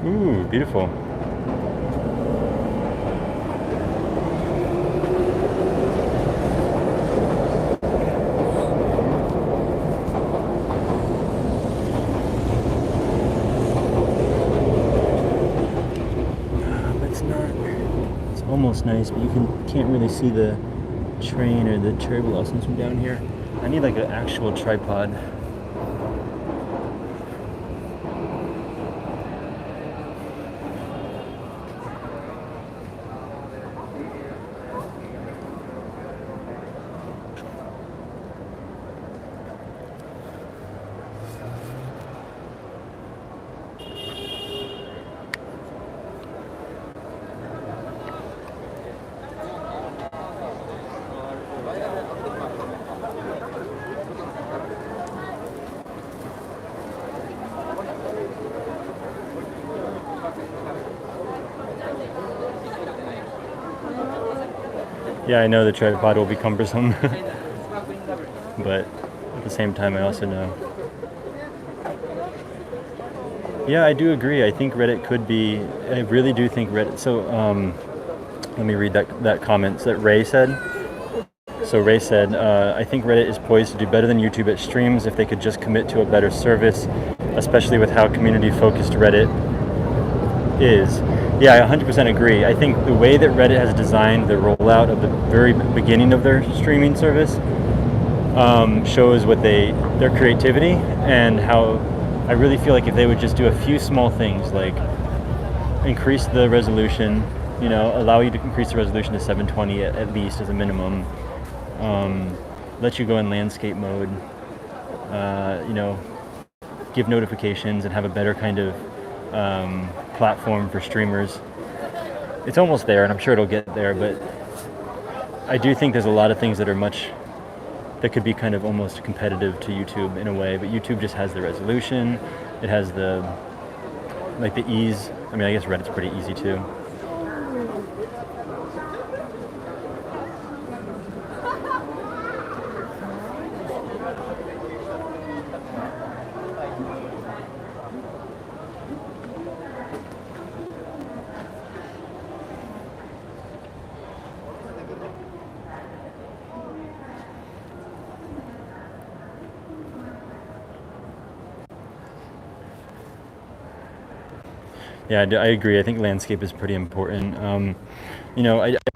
ooh, beautiful. It's almost nice, but you can't really see the train or the cherry blossoms from down here. I need like an actual tripod. Yeah, I know the tripod will be cumbersome, but at the same time, I also know. Yeah, I do agree. I think Reddit could be. I really do think Reddit. So, let me read that comment that Ray said. So Ray said, I think Reddit is poised to do better than YouTube at streams if they could just commit to a better service, especially with how community-focused Reddit is. Yeah, I 100% agree. I think the way that Reddit has designed the rollout of the very beginning of their streaming service shows what their creativity and how I really feel like if they would just do a few small things like increase the resolution, allow you to increase the resolution to 720 at least as a minimum, let you go in landscape mode, give notifications and have a better kind of platform for streamers. It's almost there, and I'm sure it'll get there, but I do think there's a lot of things that could be kind of almost competitive to YouTube in a way, but YouTube just has the resolution, it has the ease. I mean, I guess Reddit's pretty easy too. Yeah, I agree. I think landscape is pretty important. I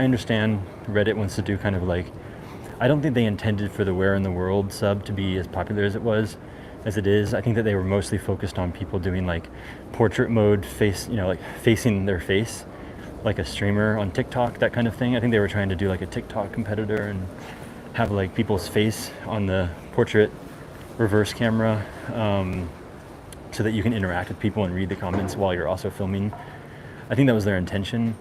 understand Reddit wants to do kind of like, I don't think they intended for the Where in the World sub to be as popular as it is. I think that they were mostly focused on people doing like portrait mode like facing their face, like a streamer on TikTok, that kind of thing. I think they were trying to do like a TikTok competitor and have like people's face on the portrait reverse camera. So that you can interact with people and read the comments while you're also filming. I think that was their intention.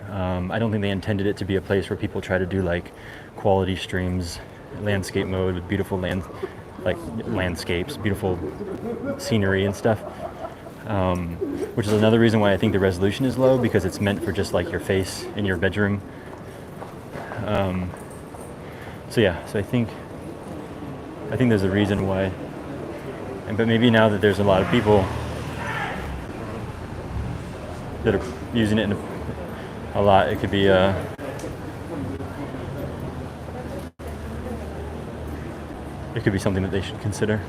I don't think they intended it to be a place where people try to do like quality streams, landscape mode with beautiful landscapes, beautiful scenery and stuff. which is another reason why I think the resolution is low, because it's meant for just like your face in your bedroom. So I think there's a reason why. But maybe now that there's a lot of people that are using it a lot, it could be something that they should consider.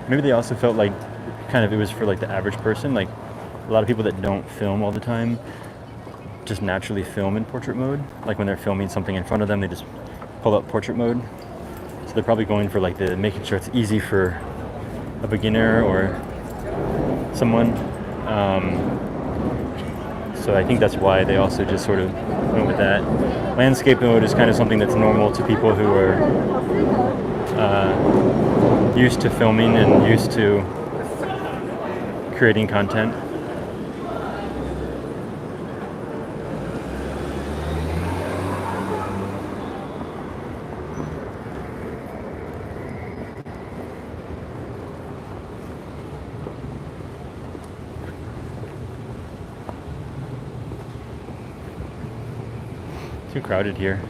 Maybe they also felt like kind of it was for like the average person, like a lot of people that don't film all the time just naturally film in portrait mode. Like when they're filming something in front of them, they just pull up portrait mode. So they're probably going for like making sure it's easy for a beginner or someone. So I think that's why they also just sort of went with that. Landscape mode is kind of something that's normal to people who are used to filming and used to creating content. Too crowded here.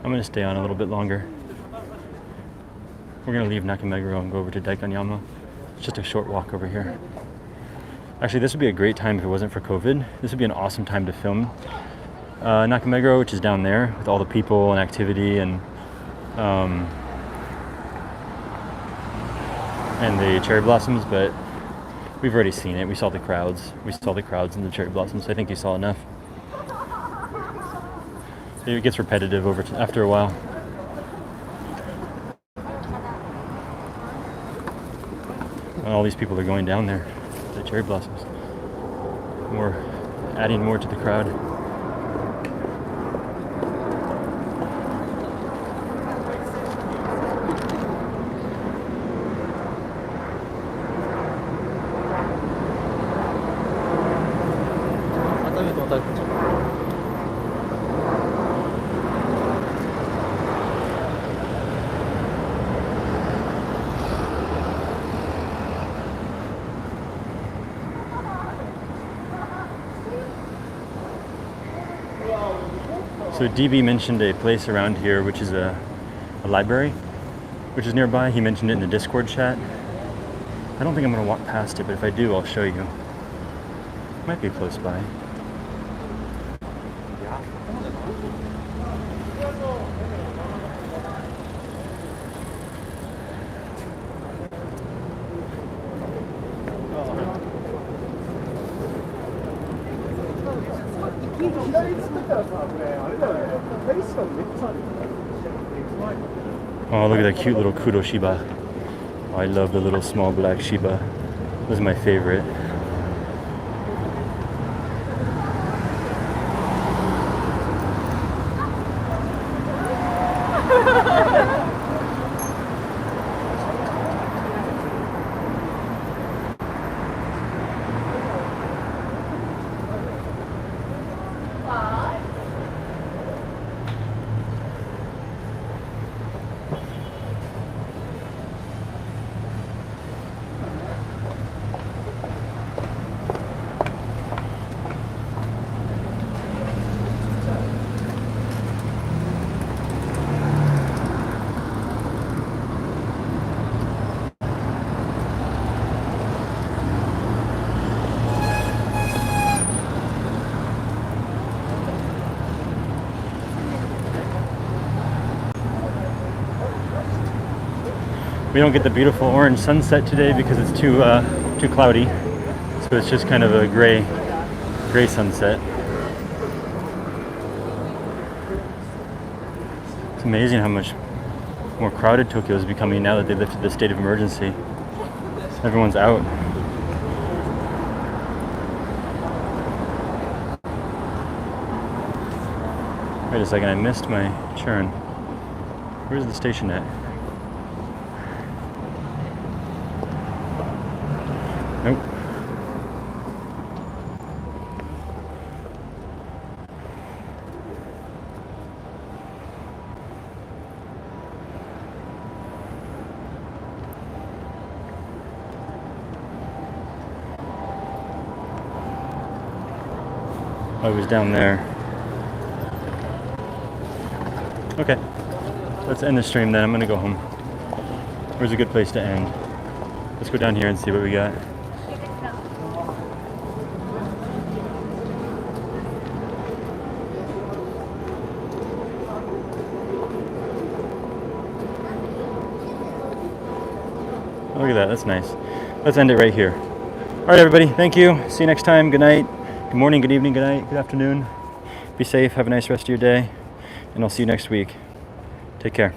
I'm going to stay on a little bit longer. We're going to leave Nakameguro and go over to Daikanyama. It's just a short walk over here. Actually, this would be a great time if it wasn't for COVID. This would be an awesome time to film Nakameguro, which is down there with all the people and activity and the cherry blossoms, but we've already seen it. We saw the crowds. We saw the crowds and the cherry blossoms. I think you saw enough. It gets repetitive after a while. And all these people are going down there, the cherry blossoms. Adding more to the crowd. So DB mentioned a place around here which is a library, which is nearby. He mentioned it in the Discord chat. I don't think I'm going to walk past it, but if I do, I'll show you. It might be close by. Oh, look at that cute little Kudo Shiba. Oh, I love the little small black Shiba. Those are my favorite. We don't get the beautiful orange sunset today because it's too cloudy. So it's just kind of a gray sunset. It's amazing how much more crowded Tokyo is becoming now that they lifted the state of emergency. Everyone's out. Wait a second, I missed my turn. Where's the station at? Nope. Oh, it was down there. Okay, let's end the stream then. I'm gonna go home. Where's a good place to end? Let's go down here and see what we got. Look at that, that's nice. Let's end it right here. All right, everybody, thank you. See you next time. Good night, good morning, good evening, good night, good afternoon. Be safe, have a nice rest of your day, and I'll see you next week. Take care.